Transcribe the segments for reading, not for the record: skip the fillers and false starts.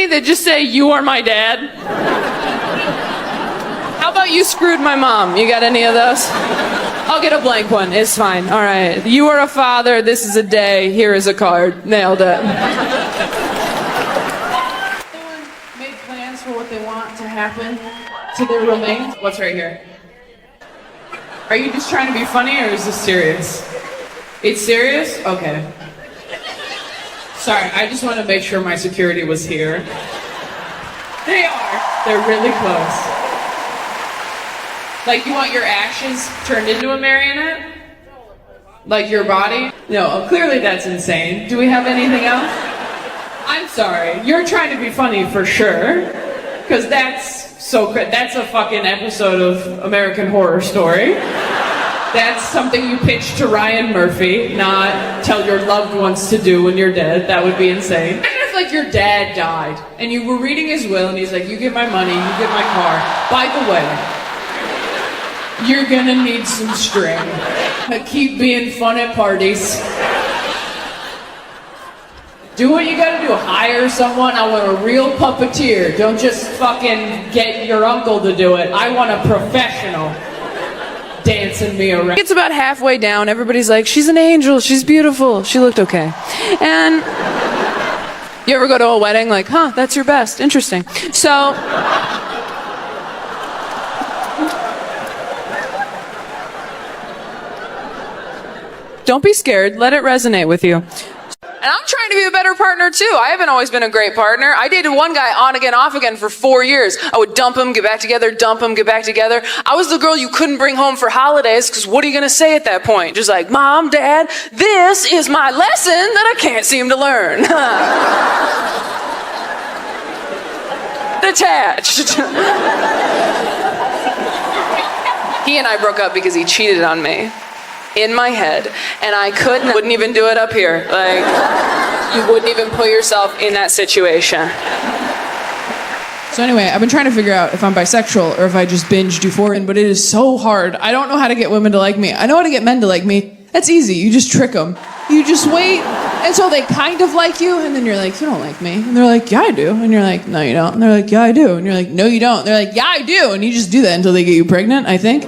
anybody that just say, "You are my dad"? How about "You screwed my mom"? You got any of those? I'll get a blank one. It's fine. All right. "You are a father. This is a day. Here is a card." Nailed it. Someone made plans for what they want to happen to their remains. What's right here? Are you just trying to be funny, or is this serious? It's serious? Okay. Sorry, I just want to make sure my security was here. They are. They're really close. Like, you want your ashes turned into a marionette? Like your body? No, clearly that's insane. Do we have anything else? I'm sorry. You're trying to be funny for sure. Because that's that's a fucking episode of American Horror Story. That's something you pitch to Ryan Murphy, not tell your loved ones to do when you're dead. That would be insane. Imagine if, like, your dad died, and you were reading his will, and he's like, "You get my money, you get my car. By the way, you're gonna need some string. Keep being fun at parties. Do what you gotta do. Hire someone. I want a real puppeteer. Don't just fucking get your uncle to do it. I want a professional dancing me around." It's about halfway down. Everybody's like, "She's an angel. She's beautiful. She looked okay." And you ever go to a wedding like, "Huh, that's your best. Interesting." So don't be scared. Let it resonate with you. And I'm trying to be a better partner too. I haven't always been a great partner. I dated one guy on again, off again for 4 years. I would dump him, get back together, dump him, get back together. I was the girl you couldn't bring home for holidays, because what are you going to say at that point? Just like, "Mom, Dad, this is my lesson that I can't seem to learn." Detached. He and I broke up because he cheated on me. In my head, and I wouldn't even do it up here. Like, you wouldn't even put yourself in that situation. So anyway, I've been trying to figure out if I'm bisexual or if I just binge Euphoria, but it is so hard. I don't know how to get women to like me. I know how to get men to like me. That's easy. You just trick them. You just wait until they kind of like you, and then you're like, "You don't like me." And they're like, "Yeah, I do." And you're like, "No, you don't." And they're like, "Yeah, I do." And you're like, "No, you don't." And they're like, "Yeah, I do." And you just do that until they get you pregnant, I think.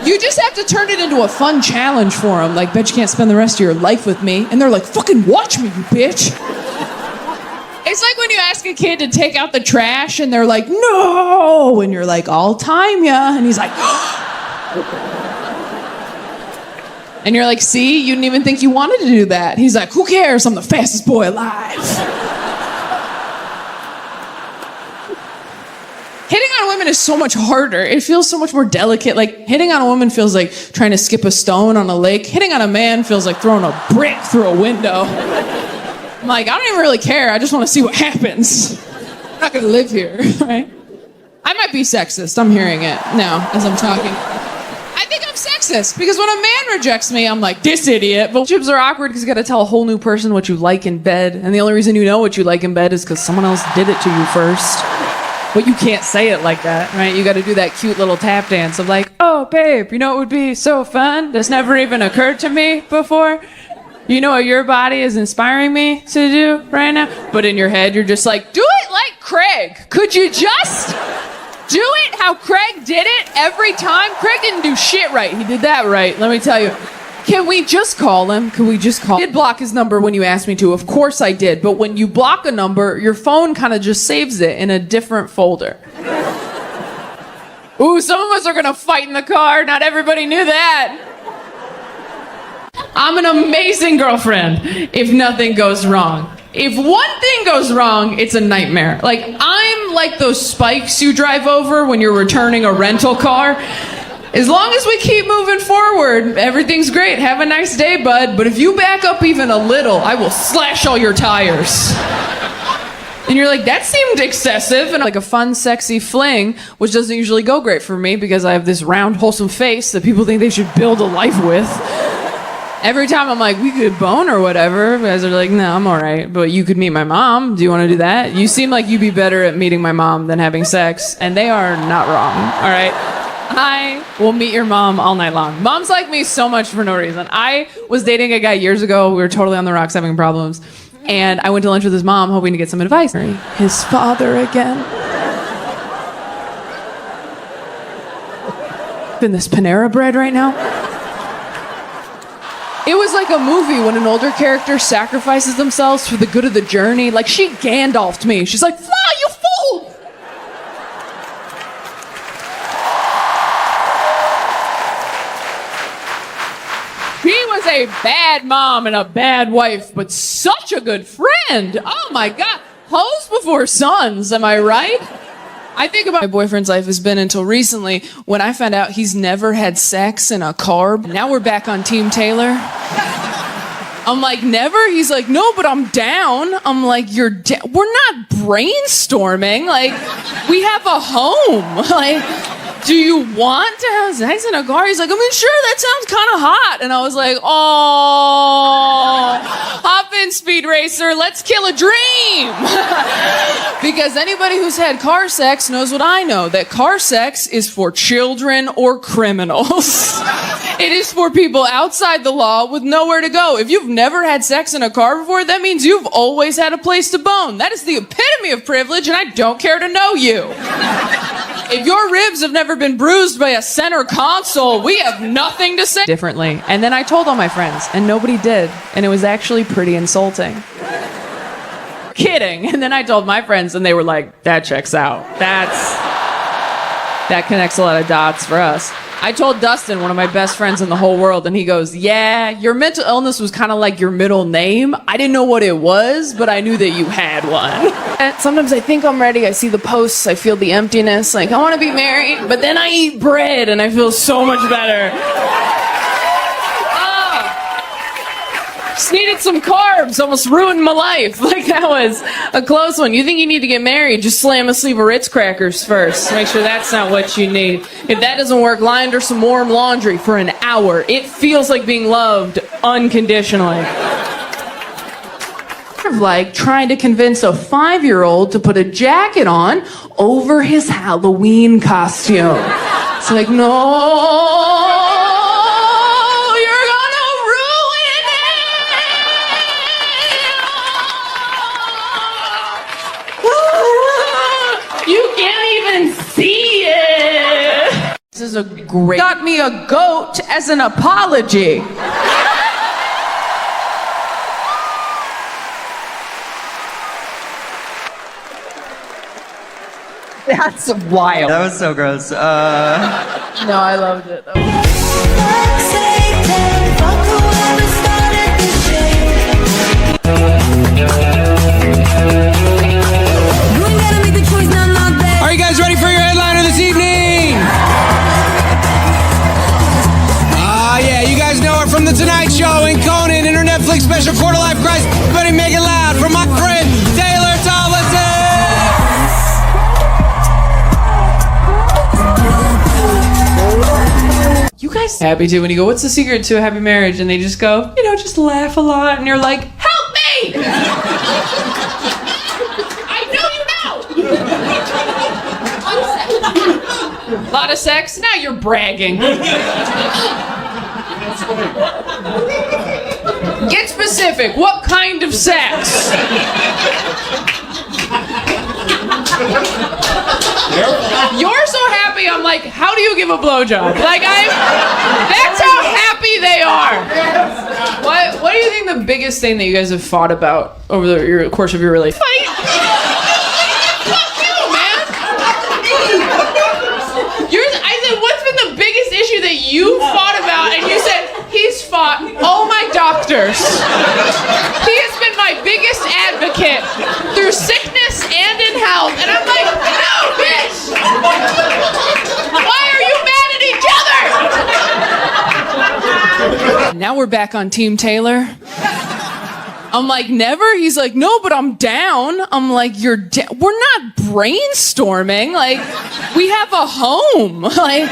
You just have to turn it into a fun challenge for them. Like, "Bet you can't spend the rest of your life with me." And they're like, "Fucking watch me, you bitch." It's like when you ask a kid to take out the trash and they're like, "No." And you're like, "I'll time ya." And he's like, and you're like, "See, you didn't even think you wanted to do that." He's like, "Who cares? I'm the fastest boy alive." Hitting on women is so much harder. It feels so much more delicate. Like, hitting on a woman feels like trying to skip a stone on a lake. Hitting on a man feels like throwing a brick through a window. I'm like, I don't even really care. I just want to see what happens. I'm not going to live here, right? I might be sexist. I'm hearing it now as I'm talking. I think I'm sexist because when a man rejects me, I'm like, "This idiot." But relationships are awkward because you got to tell a whole new person what you like in bed. And the only reason you know what you like in bed is because someone else did it to you first. But you can't say it like that, right? You got to do that cute little tap dance of like, "Oh, babe, you know it would be so fun? This never even occurred to me before. You know what your body is inspiring me to do right now?" But in your head, you're just like, "Do it like Craig. Could you just do it how Craig did it every time?" Craig didn't do shit right. He did that right, let me tell you. Can we just call him? Can we just call him? I did block his number when you asked me to. Of course I did. But when you block a number, your phone kind of just saves it in a different folder. Ooh, some of us are going to fight in the car. Not everybody knew that. I'm an amazing girlfriend if nothing goes wrong. If one thing goes wrong, it's a nightmare. Like, I'm like those spikes you drive over when you're returning a rental car. As long as we keep moving forward, everything's great. Have a nice day, bud. But if you back up even a little, I will slash all your tires. And you're like, "That seemed excessive." And like a fun, sexy fling, which doesn't usually go great for me because I have this round, wholesome face that people think they should build a life with. Every time I'm like, "We could bone or whatever," guys are like, "No, I'm all right. But you could meet my mom. Do you want to do that? You seem like you'd be better at meeting my mom than having sex." And they are not wrong, all right? I will meet your mom all night long. Moms like me so much for no reason. I was dating a guy years ago. We were totally on the rocks having problems. And I went to lunch with his mom, hoping to get some advice. His father again. In this Panera bread right now. It was like a movie when an older character sacrifices themselves for the good of the journey. Like, she Gandalf'd me. She's like, fly, you fool! She was a bad mom and a bad wife, but such a good friend. Oh my God. Hoes before sons, am I right? I think about my boyfriend's life has been until recently when I found out he's never had sex in a car. Now we're back on Team Taylor. I'm like, never? He's like, no, but I'm down. I'm like, we're not brainstorming. Like, we have a home. Like, do you want to have sex in a car? He's like, I mean, sure, that sounds kind of hot. And I was like, oh, hop in, Speed Racer. Let's kill a dream. Because anybody who's had car sex knows what I know, that car sex is for children or criminals. It is for people outside the law with nowhere to go. If you've never had sex in a car before, that means you've always had a place to bone. That is the epitome of privilege, and I don't care to know you. If your ribs have never been bruised by a center console, we have nothing to say differently. And then I told all my friends, and nobody did. And it was actually pretty insulting. Kidding. And then I told my friends, and they were like, that checks out. That connects a lot of dots for us. I told Dustin, one of my best friends in the whole world, and he goes, yeah, your mental illness was kind of like your middle name. I didn't know what it was, but I knew that you had one. And sometimes I think I'm ready. I see the posts. I feel the emptiness. Like, I want to be married, but then I eat bread, and I feel so much better. Just needed some carbs, almost ruined my life. Like, that was a close one. You think you need to get married, just slam a sleeve of Ritz crackers first. Make sure that's not what you need. If that doesn't work, lie under some warm laundry for an hour. It feels like being loved unconditionally. Like trying to convince a 5-year-old to put a jacket on over his Halloween costume. It's like, no. See it. This is a great. Got me a goat as an apology. That's wild. That was so gross. No, I loved it. Are you guys ready for your headliner this evening? Yeah, you guys know her from The Tonight Show and Conan in her Netflix special Quarter Life Crisis. Everybody make it loud for my friend Taylor Tomlinson. You guys happy too when you go, what's the secret to a happy marriage? And they just go, just laugh a lot. And you're like, help me! I know you know! A lot of sex? Now you're bragging. Get specific. What kind of sex? You're so happy, I'm like, how do you give a blowjob? Like, that's how happy they are. What do you think the biggest thing that you guys have fought about over the course of your relationship? Fight. Fuck you, man. I said, what's been the biggest issue that you fought about? And you said, he's fought all my doctors. He has been my biggest advocate through sickness and in health. And I'm like, no, bitch! Why are you mad at each other? Now we're back on Team Taylor. I'm like, never? He's like, no, but I'm down. I'm like, we're not brainstorming. Like, we have a home. Like,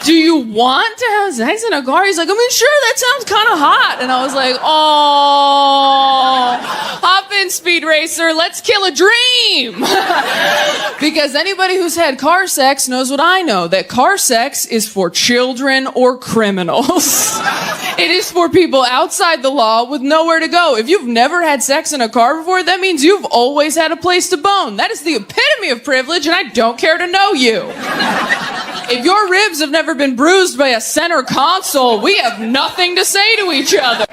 do you want to have sex in a car? He's like, I mean, sure, that sounds kind of hot. And I was like, oh, hop in, Speed Racer. Let's kill a dream. Because anybody who's had car sex knows what I know, that car sex is for children or criminals. It is for people outside the law with nowhere to go. If you've never had sex in a car before, that means you've always had a place to bone. That is the epitome of privilege, and I don't care to know you. If your ribs have never been bruised by a center console, we have nothing to say to each other.